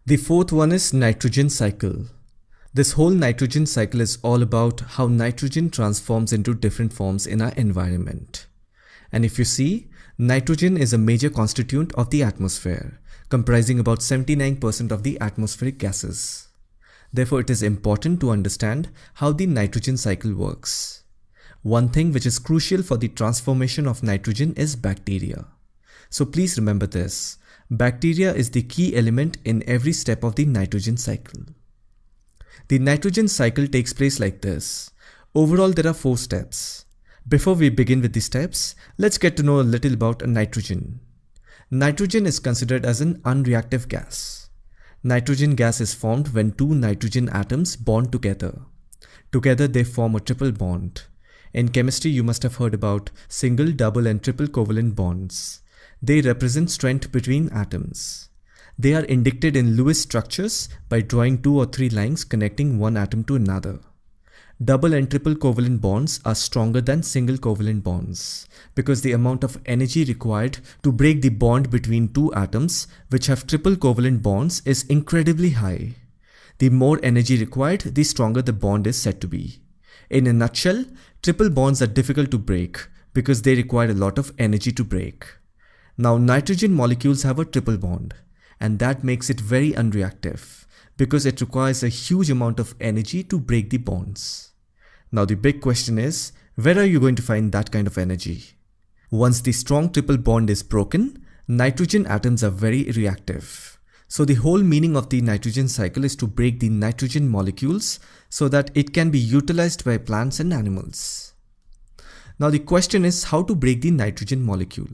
The fourth one is nitrogen cycle. This whole nitrogen cycle is all about how nitrogen transforms into different forms in our environment. And if you see, nitrogen is a major constituent of the atmosphere, comprising about 79% of the atmospheric gases. Therefore, it is important to understand how the nitrogen cycle works. One thing which is crucial for the transformation of nitrogen is bacteria. So please remember this. Bacteria is the key element in every step of the nitrogen cycle. The nitrogen cycle takes place like this. Overall, there are 4 steps. Before we begin with the steps, let's get to know a little about nitrogen. Nitrogen is considered as an unreactive gas. Nitrogen gas is formed when 2 nitrogen atoms bond together. Together they form a triple bond. In chemistry, you must have heard about single, double and triple covalent bonds. They represent strength between atoms. They are indicated in Lewis structures by drawing 2 or 3 lines connecting one atom to another. Double and triple covalent bonds are stronger than single covalent bonds because the amount of energy required to break the bond between 2 atoms which have triple covalent bonds is incredibly high. The more energy required, the stronger the bond is said to be. In a nutshell, triple bonds are difficult to break because they require a lot of energy to break. Now, nitrogen molecules have a triple bond, and that makes it very unreactive because it requires a huge amount of energy to break the bonds. Now, the big question is, where are you going to find that kind of energy? Once the strong triple bond is broken, nitrogen atoms are very reactive. So the whole meaning of the nitrogen cycle is to break the nitrogen molecules so that it can be utilized by plants and animals. Now the question is how to break the nitrogen molecule.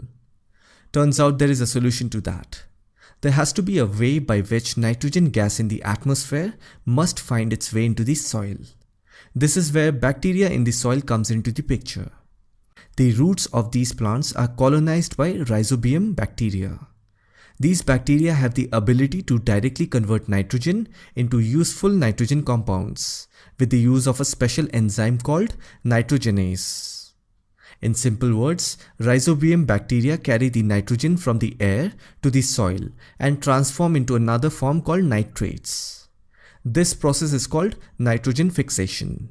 Turns out there is a solution to that. There has to be a way by which nitrogen gas in the atmosphere must find its way into the soil. This is where bacteria in the soil comes into the picture. The roots of these plants are colonized by rhizobium bacteria. These bacteria have the ability to directly convert nitrogen into useful nitrogen compounds with the use of a special enzyme called nitrogenase. In simple words, rhizobium bacteria carry the nitrogen from the air to the soil and transform into another form called nitrates. This process is called nitrogen fixation.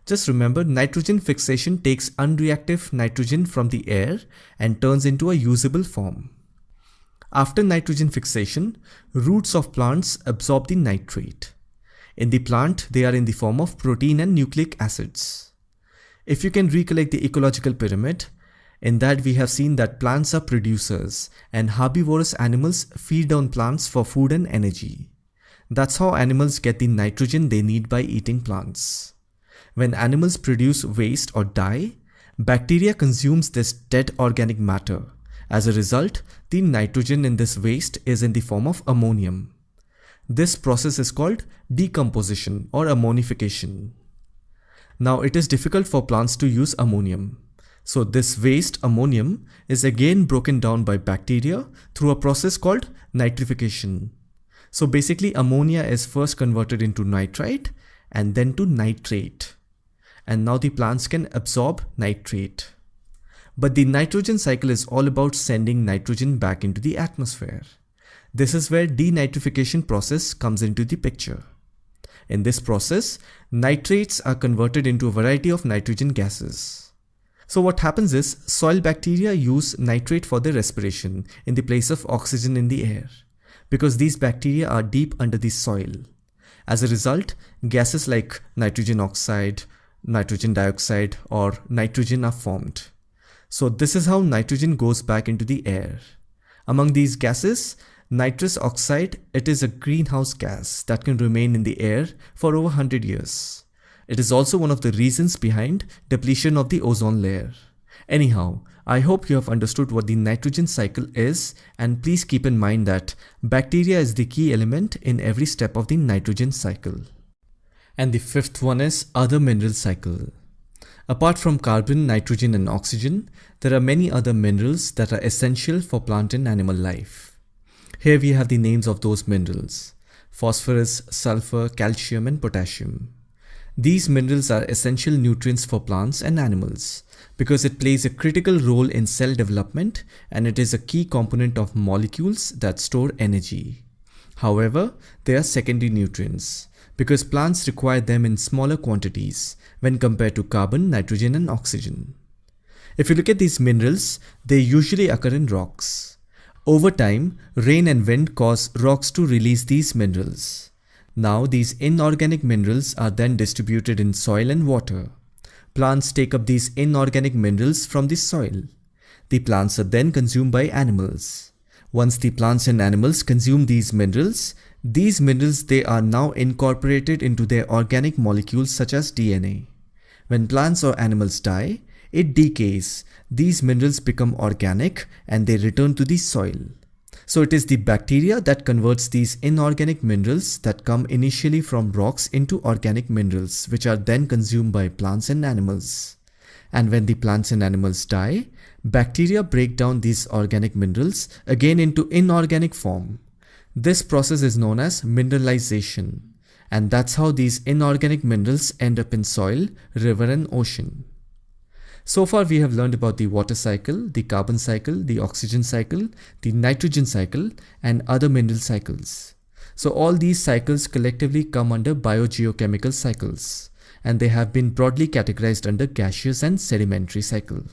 Just remember, nitrogen fixation takes unreactive nitrogen from the air and turns into a usable form. After nitrogen fixation, roots of plants absorb the nitrate. In the plant, they are in the form of protein and nucleic acids. If you can recollect the ecological pyramid, in that we have seen that plants are producers and herbivorous animals feed on plants for food and energy. That's how animals get the nitrogen they need by eating plants. When animals produce waste or die, bacteria consumes this dead organic matter. As a result, the nitrogen in this waste is in the form of ammonium. This process is called decomposition or ammonification. Now it is difficult for plants to use ammonium. So this waste ammonium is again broken down by bacteria through a process called nitrification. So basically ammonia is first converted into nitrite and then to nitrate. And now the plants can absorb nitrate. But the nitrogen cycle is all about sending nitrogen back into the atmosphere. This is where denitrification process comes into the picture. In this process, nitrates are converted into a variety of nitrogen gases. So what happens is, soil bacteria use nitrate for their respiration in the place of oxygen in the air, because these bacteria are deep under the soil. As a result, gases like nitrogen oxide, nitrogen dioxide, or nitrogen are formed. So this is how nitrogen goes back into the air. Among these gases, nitrous oxide, it is a greenhouse gas that can remain in the air for over 100 years. It is also one of the reasons behind depletion of the ozone layer. Anyhow, I hope you have understood what the nitrogen cycle is, and please keep in mind that bacteria is the key element in every step of the nitrogen cycle. And the fifth one is other mineral cycle. Apart from carbon, nitrogen and oxygen, there are many other minerals that are essential for plant and animal life. Here we have the names of those minerals: phosphorus, sulfur, calcium and potassium. These minerals are essential nutrients for plants and animals because it plays a critical role in cell development and it is a key component of molecules that store energy. However, they are secondary nutrients because plants require them in smaller quantities when compared to carbon, nitrogen and oxygen. If you look at these minerals, they usually occur in rocks. Over time, rain and wind cause rocks to release these minerals. Now these inorganic minerals are then distributed in soil and water. Plants take up these inorganic minerals from the soil. The plants are then consumed by animals. Once the plants and animals consume these minerals they are now incorporated into their organic molecules such as DNA. When plants or animals die, it decays. These minerals become organic and they return to the soil. So it is the bacteria that converts these inorganic minerals that come initially from rocks into organic minerals, which are then consumed by plants and animals. And when the plants and animals die, bacteria break down these organic minerals again into inorganic form. This process is known as mineralization. And that's how these inorganic minerals end up in soil, river and ocean. So far we have learned about the water cycle, the carbon cycle, the oxygen cycle, the nitrogen cycle and other mineral cycles. So all these cycles collectively come under biogeochemical cycles and they have been broadly categorized under gaseous and sedimentary cycle.